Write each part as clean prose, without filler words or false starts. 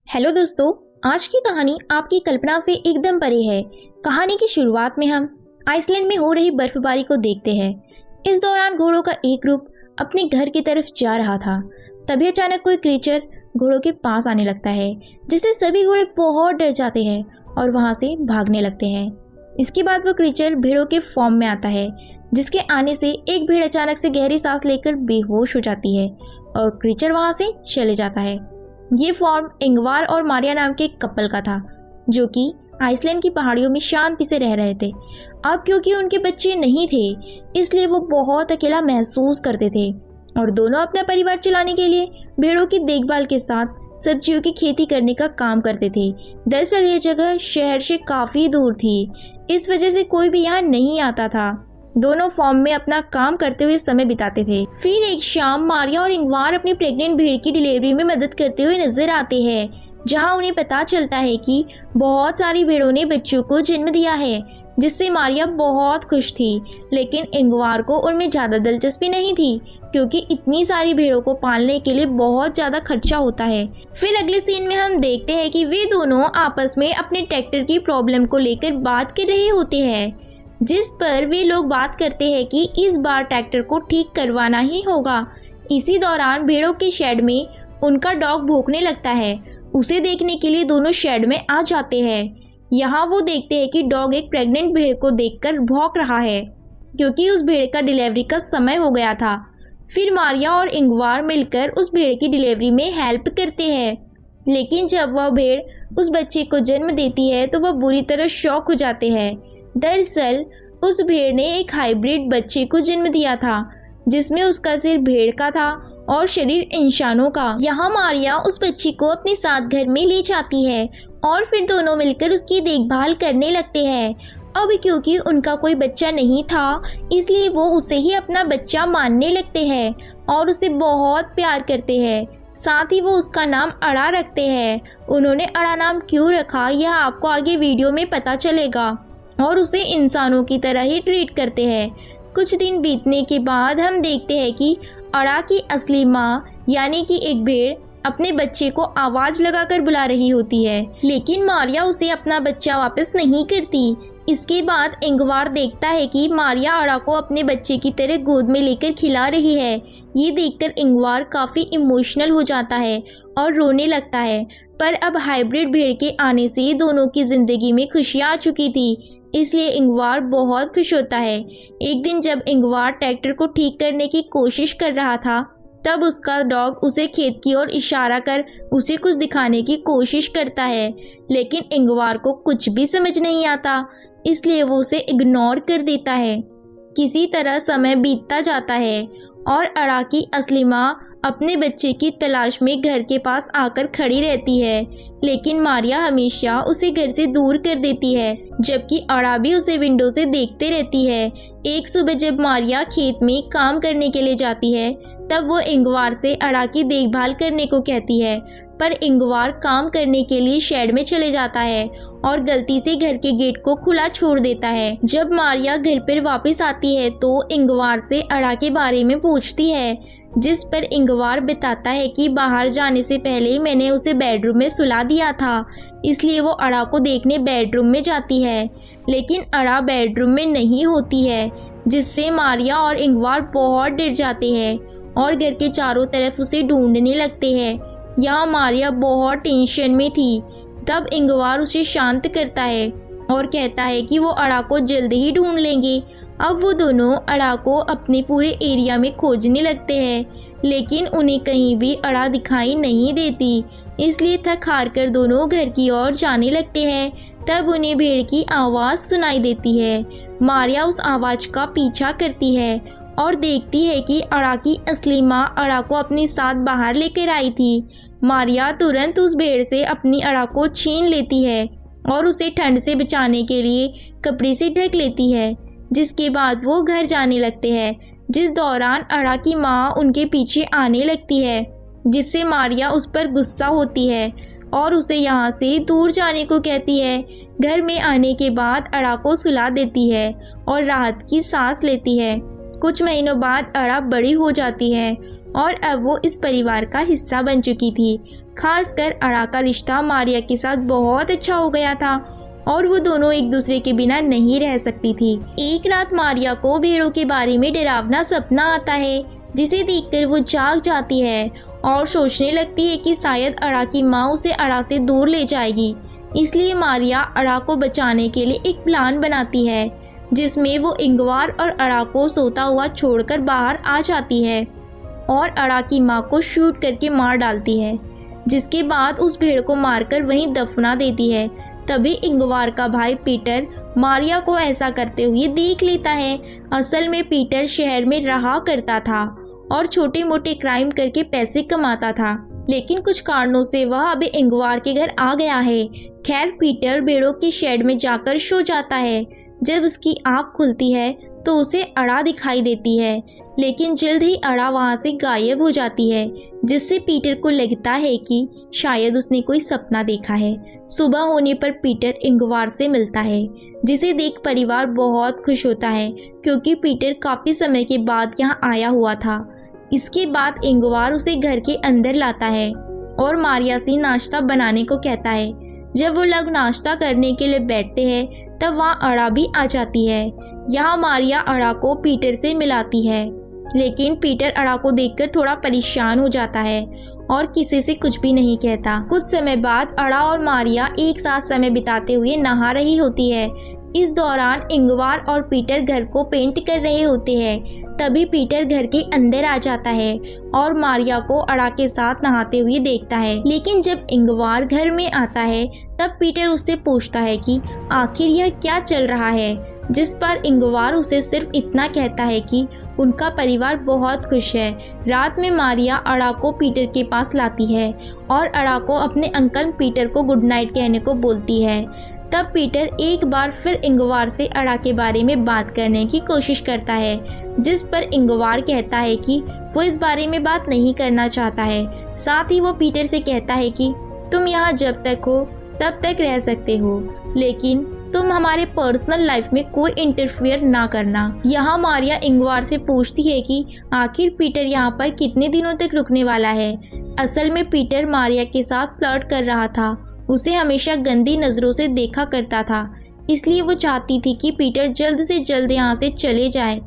Hello दोस्तों, आज की कहानी आपकी कल्पना से एकदम परे है। कहानी की शुरुआत में हम आइसलैंड में हो रही बर्फबारी को देखते हैं। इस दौरान घोड़ों का एक ग्रुप अपने घर की तरफ जा रहा था। तभी अचानक कोई क्रीचर घोड़ों के पास आने लगता है, जिससे सभी घोड़े बहुत डर जाते हैं और वहां से भागने लगते हैं। इसके बाद वो क्रीचर भेड़ों के फॉर्म में आता है, जिसके आने से एक भेड़ अचानक से गहरी सांस लेकर बेहोश हो जाती है और क्रीचर वहां से चले जाता है। ये फॉर्म इंगवार और मारिया नाम के कपल का था, जो कि आइसलैंड की पहाड़ियों में शांति से रह रहे थे। अब क्योंकि उनके बच्चे नहीं थे, इसलिए वो बहुत अकेला महसूस करते थे और दोनों अपना परिवार चलाने के लिए भेड़ों की देखभाल के साथ सब्जियों की खेती करने का काम करते थे। दरअसल ये जगह शहर से काफ़ी दूर थी, इस वजह से कोई भी यहाँ नहीं आता था। दोनों फॉर्म में अपना काम करते हुए समय बिताते थे। फिर एक शाम मारिया और इंगवार अपनी प्रेग्नेंट भेड़ की डिलीवरी में मदद करते हुए नजर आते हैं, जहां उन्हें पता चलता है कि बहुत सारी भेड़ों ने बच्चों को जन्म दिया है, जिससे मारिया बहुत खुश थी। लेकिन इंगवार को उनमें ज़्यादा दिलचस्पी नहीं थी, क्योंकि इतनी सारी भेड़ों को पालने के लिए बहुत ज़्यादा खर्चा होता है। फिर अगले सीन में हम देखते हैं कि वे दोनों आपस में अपने ट्रैक्टर की प्रॉब्लम को लेकर बात कर रहे होते हैं, जिस पर वे लोग बात करते हैं कि इस बार ट्रैक्टर को ठीक करवाना ही होगा। इसी दौरान भेड़ों के शेड में उनका डॉग भौंकने लगता है। उसे देखने के लिए दोनों शेड में आ जाते हैं। यहाँ वो देखते हैं कि डॉग एक प्रेग्नेंट भेड़ को देखकर भौंक रहा है, क्योंकि उस भेड़ का डिलीवरी का समय हो गया था। फिर मारिया और इंगवार मिलकर उस भेड़ की डिलीवरी में हेल्प करते हैं, लेकिन जब वह भेड़ उस बच्चे को जन्म देती है तो वह बुरी तरह शॉक हो जाते हैं। दरअसल उस भेड़ ने एक हाइब्रिड बच्चे को जन्म दिया था, जिसमें उसका सिर भेड़ का था और शरीर इंसानों का। यहाँ मारिया उस बच्ची को अपने साथ घर में ले जाती है और फिर दोनों मिलकर उसकी देखभाल करने लगते हैं। अब क्योंकि उनका कोई बच्चा नहीं था, इसलिए वो उसे ही अपना बच्चा मानने लगते हैं और उसे बहुत प्यार करते हैं। साथ ही वो उसका नाम अड़ा रखते हैं। उन्होंने अड़ा नाम क्यों रखा, यह आपको आगे वीडियो में पता चलेगा। और उसे इंसानों की तरह ही ट्रीट करते हैं। कुछ दिन बीतने के बाद हम देखते हैं कि अड़ा की असली माँ यानी कि एक भेड़ अपने बच्चे को आवाज़ लगाकर बुला रही होती है, लेकिन मारिया उसे अपना बच्चा वापस नहीं करती। इसके बाद इंगवार देखता है कि मारिया अड़ा को अपने बच्चे की तरह गोद में लेकर खिला रही है। ये देखकर इंगवार काफ़ी इमोशनल हो जाता है और रोने लगता है। पर अब हाइब्रिड भेड़ के आने से दोनों की ज़िंदगी में खुशियाँ आ चुकी थी, इसलिए इंगवार बहुत खुश होता है। एक दिन जब इंगवार ट्रैक्टर को ठीक करने की कोशिश कर रहा था, तब उसका डॉग उसे खेत की ओर इशारा कर उसे कुछ दिखाने की कोशिश करता है, लेकिन इंगवार को कुछ भी समझ नहीं आता, इसलिए वो उसे इग्नोर कर देता है। किसी तरह समय बीतता जाता है और अड़ा की असली माँ अपने बच्चे की तलाश में घर के पास आकर खड़ी रहती है, लेकिन मारिया हमेशा उसे घर से दूर कर देती है, जबकि अड़ा भी उसे विंडो से देखते रहती है। एक सुबह जब मारिया खेत में काम करने के लिए जाती है, तब वो इंगवार से अड़ा की देखभाल करने को कहती है, पर इंगवार काम करने के लिए शेड में चले जाता है और गलती से घर के गेट को खुला छोड़ देता है। जब मारिया घर पर वापस आती है तो इंगवार से अड़ा के बारे में पूछती है, जिस पर इंगवार बताता है कि बाहर जाने से पहले मैंने उसे बेडरूम में सुला दिया था, इसलिए वो अड़ा को देखने बेडरूम में जाती है, लेकिन अड़ा बेडरूम में नहीं होती है, जिससे मारिया और इंगवार बहुत डर जाते हैं और घर के चारों तरफ उसे ढूंढने लगते हैं। यहाँ मारिया बहुत टेंशन में थी। तब इंगवार उसे शांत करता है और कहता है कि वो अड़ा को जल्द ही ढूंढ लेंगे। अब वो दोनों अड़ा को अपने पूरे एरिया में खोजने लगते हैं, लेकिन उन्हें कहीं भी अड़ा दिखाई नहीं देती, इसलिए थक हार कर दोनों घर की ओर जाने लगते हैं। तब उन्हें भेड़ की आवाज़ सुनाई देती है। मारिया उस आवाज़ का पीछा करती है और देखती है कि अड़ा की असली माँ अड़ा को अपने साथ बाहर लेकर आई थी। मारिया तुरंत उस भेड़ से अपनी अड़ा को छीन लेती है और उसे ठंड से बचाने के लिए कपड़े से ढक लेती है, जिसके बाद वो घर जाने लगते हैं। जिस दौरान अड़ा की माँ उनके पीछे आने लगती है, जिससे मारिया उस पर गुस्सा होती है और उसे यहाँ से दूर जाने को कहती है। घर में आने के बाद अड़ा को सुला देती है और राहत की सांस लेती है। कुछ महीनों बाद अड़ा बड़ी हो जाती है और अब वो इस परिवार का हिस्सा बन चुकी थी। खासकर अड़ा का रिश्ता मारिया के साथ बहुत अच्छा हो गया था और वो दोनों एक दूसरे के बिना नहीं रह सकती थी। एक रात मारिया को भेड़ों के बारे में डरावना सपना आता है, जिसे देखकर वो जाग जाती है और सोचने लगती है कि शायद अड़ा की माँ उसे अड़ा से दूर ले जाएगी। इसलिए मारिया अड़ा को बचाने के लिए एक प्लान बनाती है, जिसमें वो इंगवार और अड़ा को सोता हुआ छोड़कर बाहर आ जाती है और अड़ा की माँ को शूट करके मार डालती है, जिसके बाद उस भेड़ को मारकर वहीं दफना देती है। तभी इंगवार का भाई पीटर मारिया को ऐसा करते हुए देख लेता है। असल में पीटर शहर में रहा करता था और छोटे मोटे क्राइम करके पैसे कमाता था, लेकिन कुछ कारणों से वह अभी इंगवार के घर आ गया है। खैर, पीटर भेड़ों के शेड में जाकर सो जाता है। जब उसकी आँख खुलती है तो उसे अड़ा दिखाई देती है, लेकिन जल्द ही अड़ा वहाँ से गायब हो जाती है, जिससे पीटर को लगता है कि शायद उसने कोई सपना देखा है। सुबह होने पर पीटर इंगवार से मिलता है, जिसे देख परिवार बहुत खुश होता है, क्योंकि पीटर काफ़ी समय के बाद यहाँ आया हुआ था। इसके बाद इंगवार उसे घर के अंदर लाता है और मारिया से नाश्ता बनाने को कहता है। जब वो लोग नाश्ता करने के लिए बैठते हैं तब वहाँ अड़ा भी आ जाती है। यहाँ मारिया अड़ा को पीटर से मिलाती है, लेकिन पीटर अड़ा को देखकर थोड़ा परेशान हो जाता है और किसी से कुछ भी नहीं कहता। कुछ समय बाद अड़ा और मारिया एक साथ समय बिताते हुए नहा रही होती है। इस दौरान इंगवार और पीटर घर को पेंट कर रहे होते हैं। तभी पीटर घर के अंदर आ जाता है और मारिया को अड़ा के साथ नहाते हुए देखता है। लेकिन जब इंगवार घर में आता है तब पीटर उससे पूछता है कि आखिर यह क्या चल रहा है, जिस पर इंगवार उसे सिर्फ इतना कहता है कि उनका परिवार बहुत खुश है। रात में मारिया अड़ा को पीटर के पास लाती है और अड़ा को अपने अंकल पीटर को गुड नाइट कहने को बोलती है। तब पीटर एक बार फिर इंगवार से अड़ा के बारे में बात करने की कोशिश करता है, जिस पर इंगवार कहता है कि वो इस बारे में बात नहीं करना चाहता है। साथ ही वो पीटर से कहता है कि तुम यहाँ जब तक हो तब तक रह सकते हो, लेकिन तुम हमारे पर्सनल लाइफ में कोई इंटरफियर ना करना। यहाँ मारिया इंगवार से पूछती है कि आखिर पीटर यहाँ पर कितने दिनों तक रुकने वाला है। असल में पीटर मारिया के साथ फ्लर्ट कर रहा था, उसे हमेशा गंदी नज़रों से देखा करता था, इसलिए वो चाहती थी कि पीटर जल्द से जल्द यहाँ से चले जाए।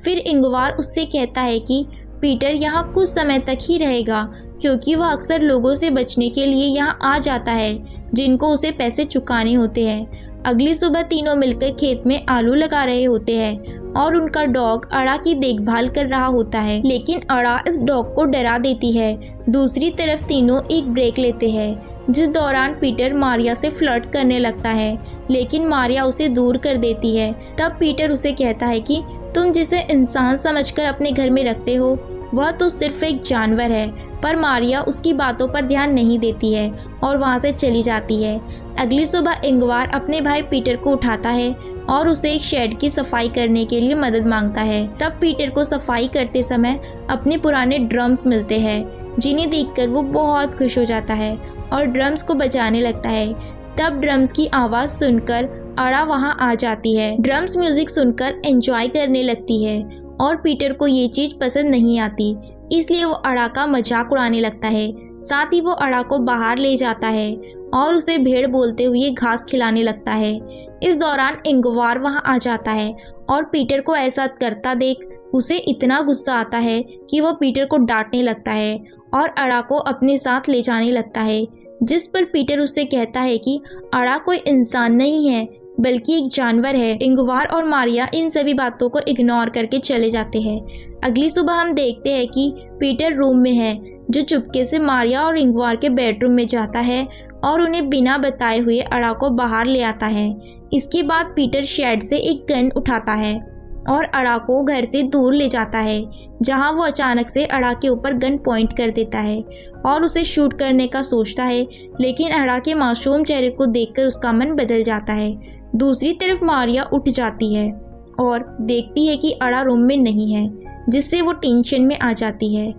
फिर इंगवार उससे कहता है कि पीटर यहाँ कुछ समय तक ही रहेगा, क्योंकि वह अक्सर लोगों से बचने के लिए यहाँ आ जाता है जिनको उसे पैसे चुकाने होते हैं। अगली सुबह तीनों मिलकर खेत में आलू लगा रहे होते हैं और उनका डॉग अड़ा की देखभाल कर रहा होता है, लेकिन अड़ा इस डॉग को डरा देती है। दूसरी तरफ तीनों एक ब्रेक लेते हैं, जिस दौरान पीटर मारिया से फ्लर्ट करने लगता है, लेकिन मारिया उसे दूर कर देती है। तब पीटर उसे कहता है कि तुम जिसे इंसान समझकर अपने घर में रखते हो वह तो सिर्फ एक जानवर है। पर मारिया उसकी बातों पर ध्यान नहीं देती है और वहाँ से चली जाती है। अगली सुबह इंगवार अपने भाई पीटर को उठाता है और उसे एक शेड की सफाई करने के लिए मदद मांगता है। तब पीटर को सफाई करते समय अपने पुराने ड्रम्स मिलते हैं, जिन्हें देखकर वो बहुत खुश हो जाता है और ड्रम्स को बजाने लगता है। तब ड्रम्स की आवाज़ सुनकर अड़ा वहाँ आ जाती है। ड्रम्स म्यूजिक सुनकर एंजॉय करने लगती है और पीटर को ये चीज़ पसंद नहीं आती, इसलिए वो अड़ा का मजाक उड़ाने लगता है। साथ ही वो अड़ा को बाहर ले जाता है और उसे भेड़ बोलते हुए घास खिलाने लगता है। इस दौरान इंगवार वहाँ आ जाता है और पीटर को ऐसा करता देख उसे इतना गुस्सा आता है कि वो पीटर को डांटने लगता है और अड़ा को अपने साथ ले जाने लगता है, जिस पर पीटर उससे कहता है कि अड़ा कोई इंसान नहीं है बल्कि एक जानवर है। इंगवार और मारिया इन सभी बातों को इग्नोर करके चले जाते हैं। अगली सुबह हम देखते हैं कि पीटर रूम में है, जो चुपके से मारिया और इंगवार के बेडरूम में जाता है और उन्हें बिना बताए हुए अड़ा को बाहर ले आता है। इसके बाद पीटर शेड से एक गन उठाता है और अड़ा को घर से दूर ले जाता है, जहां वो अचानक से अड़ा के ऊपर गन पॉइंट कर देता है और उसे शूट करने का सोचता है, लेकिन अड़ा के मासूम चेहरे को देखकर उसका मन बदल जाता है। दूसरी तरफ मारिया उठ जाती है और देखती है कि अड़ा रूम में नहीं है, जिससे वो टेंशन में आ जाती है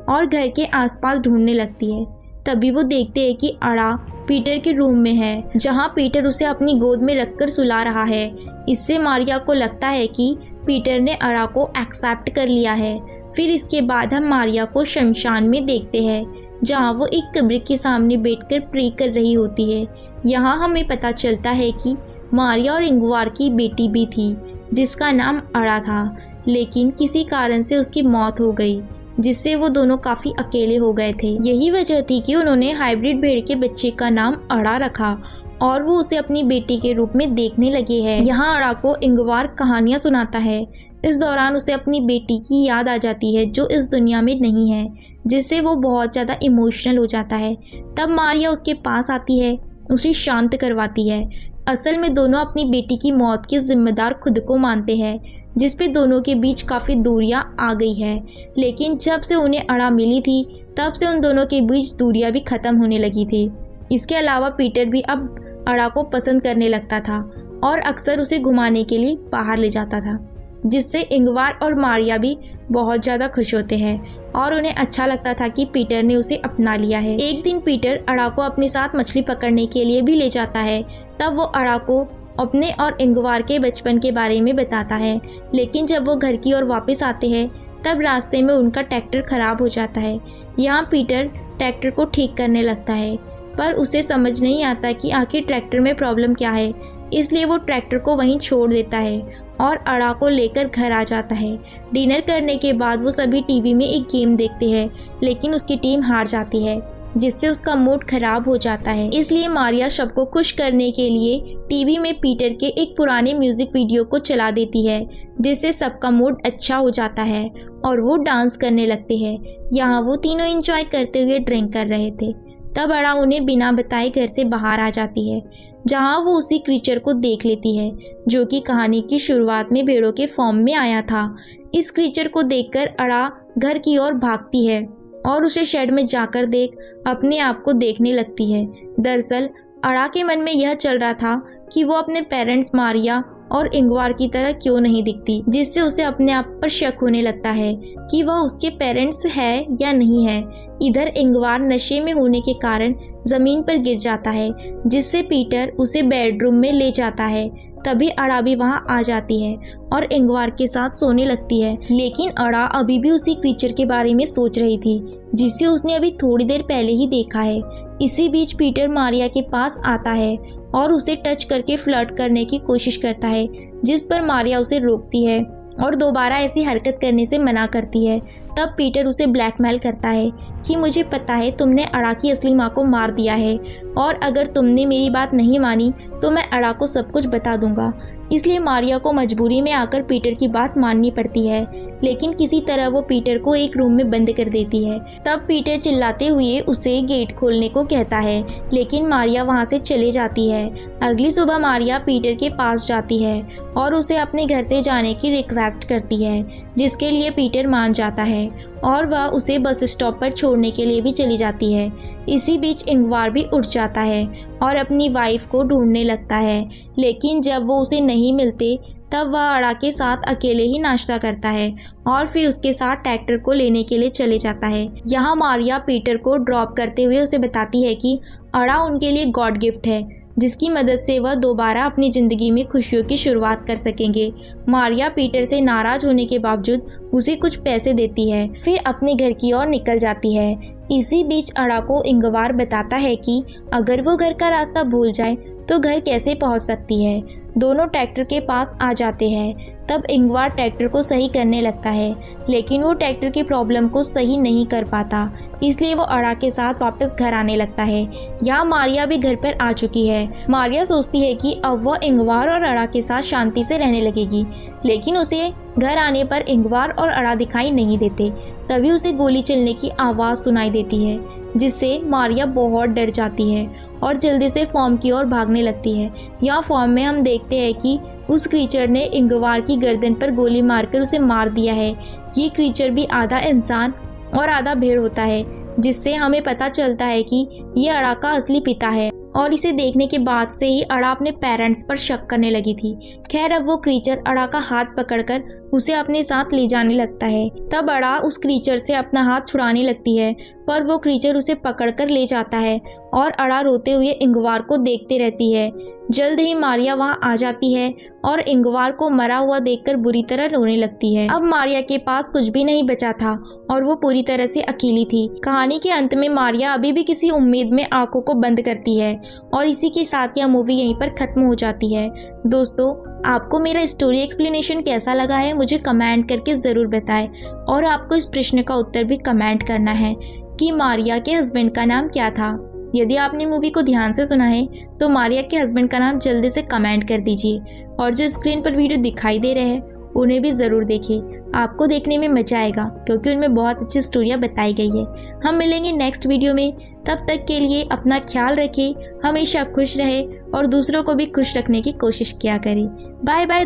और घर के आसपास ढूंढने लगती है। तभी वो देखते हैं कि अड़ा पीटर के रूम में है, जहां पीटर उसे अपनी गोद में रखकर सुला रहा है। इससे मारिया को लगता है कि पीटर ने अड़ा को एक्सेप्ट कर लिया है। फिर इसके बाद हम मारिया को शमशान में देखते हैं, जहाँ वो एक कब्र के सामने बैठकर प्रे कर रही होती है। यहाँ हमें पता चलता है कि मारिया और इंगवार की बेटी भी थी जिसका नाम अड़ा था, लेकिन किसी कारण से उसकी मौत हो गई, जिससे वो दोनों काफ़ी अकेले हो गए थे। यही वजह थी कि उन्होंने हाइब्रिड भेड़ के बच्चे का नाम अड़ा रखा और वो उसे अपनी बेटी के रूप में देखने लगे हैं। यहाँ अड़ा को इंगवार कहानियाँ सुनाता है। इस दौरान उसे अपनी बेटी की याद आ जाती है जो इस दुनिया में नहीं है, जिससे वो बहुत ज़्यादा इमोशनल हो जाता है। तब मारिया उसके पास आती है, उसे शांत करवाती है। असल में दोनों अपनी बेटी की मौत के जिम्मेदार खुद को मानते हैं, जिस पे दोनों के बीच काफ़ी दूरियां आ गई है। लेकिन जब से उन्हें अड़ा मिली थी तब से उन दोनों के बीच दूरियां भी ख़त्म होने लगी थी। इसके अलावा पीटर भी अब अड़ा को पसंद करने लगता था और अक्सर उसे घुमाने के लिए बाहर ले जाता था, जिससे इंगवार और मारिया भी बहुत ज़्यादा खुश होते हैं और उन्हें अच्छा लगता था कि पीटर ने उसे अपना लिया है। एक दिन पीटर अड़ा को अपने साथ मछली पकड़ने के लिए भी ले जाता है। तब वो अड़ा को अपने और इंगवार के बचपन के बारे में बताता है, लेकिन जब वो घर की ओर वापस आते हैं तब रास्ते में उनका ट्रैक्टर खराब हो जाता है। यहाँ पीटर ट्रैक्टर को ठीक करने लगता है, पर उसे समझ नहीं आता कि आखिर ट्रैक्टर में प्रॉब्लम क्या है, इसलिए वो ट्रैक्टर को वहीं छोड़ देता है और अड़ा को लेकर घर आ जाता है। डिनर करने के बाद वो सभी टीवी में एक गेम देखते हैं, लेकिन उसकी टीम हार जाती है, जिससे उसका मूड खराब हो जाता है। इसलिए मारिया सबको खुश करने के लिए टीवी में पीटर के एक पुराने म्यूजिक वीडियो को चला देती है, जिससे सबका मूड अच्छा हो जाता है और वो डांस करने लगते हैं। यहाँ वो तीनों एंजॉय करते हुए ड्रिंक कर रहे थे। तब अड़ा उन्हें बिना बताए घर से बाहर आ जाती है, जहाँ वो उसी क्रीचर को देख लेती है जो कि कहानी की शुरुआत में भेड़ों के फॉर्म में आया था। इस क्रीचर को देखकर अड़ा घर की ओर भागती है और उसे शेड में जाकर देख अपने आप को देखने लगती है। दरअसल अड़ा के मन में यह चल रहा था कि वो अपने पेरेंट्स मारिया और इंगवार की तरह क्यों नहीं दिखती, जिससे उसे अपने आप पर शक होने लगता है कि वह उसके पेरेंट्स है या नहीं है। इधर इंगवार नशे में होने के कारण जमीन पर गिर जाता है, जिससे पीटर उसे बेडरूम में ले जाता है। तभी अड़ा भी वहां आ जाती है और इंगवार के साथ सोने लगती है, लेकिन अड़ा अभी भी उसी क्रीचर के बारे में सोच रही थी जिसे उसने अभी थोड़ी देर पहले ही देखा है। इसी बीच पीटर मारिया के पास आता है और उसे टच करके फ्लर्ट करने की कोशिश करता है, जिस पर मारिया उसे रोकती है और दोबारा ऐसी हरकत करने से मना करती है। तब पीटर उसे ब्लैकमेल करता है कि मुझे पता है तुमने अड़ा की असली माँ को मार दिया है और अगर तुमने मेरी बात नहीं मानी तो मैं अड़ा को सब कुछ बता दूंगा। इसलिए मारिया को मजबूरी में आकर पीटर की बात माननी पड़ती है, लेकिन किसी तरह वो पीटर को एक रूम में बंद कर देती है। तब पीटर चिल्लाते हुए उसे गेट खोलने को कहता है, लेकिन मारिया वहां से चले जाती है। अगली सुबह मारिया पीटर के पास जाती है और उसे अपने घर से जाने की रिक्वेस्ट करती है, जिसके लिए पीटर मान जाता है और वह उसे बस स्टॉप पर छोड़ने के लिए भी चली जाती है। इसी बीच इंगवार भी उठ जाता है और अपनी वाइफ को ढूंढने लगता है, लेकिन जब वो उसे नहीं मिलते तब वह अड़ा के साथ अकेले ही नाश्ता करता है और फिर उसके साथ ट्रैक्टर को लेने के लिए चले जाता है। यहाँ मारिया पीटर को ड्रॉप करते हुए उसे बताती है कि अड़ा उनके लिए गॉड गिफ्ट है, जिसकी मदद से वह दोबारा अपनी ज़िंदगी में खुशियों की शुरुआत कर सकेंगे। मारिया पीटर से नाराज़ होने के बावजूद उसे कुछ पैसे देती है, फिर अपने घर की ओर निकल जाती है। इसी बीच अड़ा को इंगवार बताता है कि अगर वो घर का रास्ता भूल जाए तो घर कैसे पहुंच सकती है। दोनों ट्रैक्टर के पास आ जाते हैं। तब इंगवार ट्रैक्टर को सही करने लगता है, लेकिन वो ट्रैक्टर की प्रॉब्लम को सही नहीं कर पाता, इसलिए वो अड़ा के साथ वापस घर आने लगता है। यहाँ मारिया भी घर पर आ चुकी है। मारिया सोचती है कि अब वह इंगवार और अड़ा के साथ शांति से रहने लगेगी, लेकिन उसे घर आने पर इंगवार और अड़ा दिखाई नहीं देते। तभी उसे गोली चलने की आवाज़ सुनाई देती है, जिससे मारिया बहुत डर जाती है और जल्दी से फॉर्म की ओर भागने लगती है। यहाँ फॉर्म में हम देखते हैं कि उस क्रीचर ने इंगवार की गर्दन पर गोली मारकर उसे मार दिया है। ये क्रीचर भी आधा इंसान और आधा भेड़ होता है, जिससे हमें पता चलता है कि ये अड़ा का असली पिता है और इसे देखने के बाद से ही अड़ा अपने पेरेंट्स पर शक करने लगी थी। खैर अब वो क्रीचर अड़ा का हाथ पकड़कर उसे अपने साथ ले जाने लगता है। तब अड़ा उस क्रीचर से अपना हाथ छुड़ाने लगती है, पर वो क्रीचर उसे पकड़कर ले जाता है और अड़ा रोते हुए इंगवार को देखते रहती है। जल्द ही मारिया वहां आ जाती है और इंगवार को मरा हुआ देखकर बुरी तरह रोने लगती है। अब मारिया के पास कुछ भी नहीं बचा था और वो पूरी तरह से अकेली थी। कहानी के अंत में मारिया अभी भी किसी उम्मीद में आंखों को बंद करती है और इसी के साथ यह मूवी यहीं पर खत्म हो जाती है। दोस्तों, आपको मेरा स्टोरी एक्सप्लेनेशन कैसा लगा है मुझे कमेंट करके ज़रूर बताएं और आपको इस प्रश्न का उत्तर भी कमेंट करना है कि मारिया के हस्बैंड का नाम क्या था। यदि आपने मूवी को ध्यान से सुना है तो मारिया के हस्बैंड का नाम जल्दी से कमेंट कर दीजिए और जो स्क्रीन पर वीडियो दिखाई दे रहे हैं उन्हें भी ज़रूर देखें। आपको देखने में मजा आएगा क्योंकि उनमें बहुत अच्छी स्टोरियाँ बताई गई है। हम मिलेंगे नेक्स्ट वीडियो में, तब तक के लिए अपना ख्याल रखें, हमेशा खुश रहें और दूसरों को भी खुश रखने की कोशिश किया करें। Bye bye.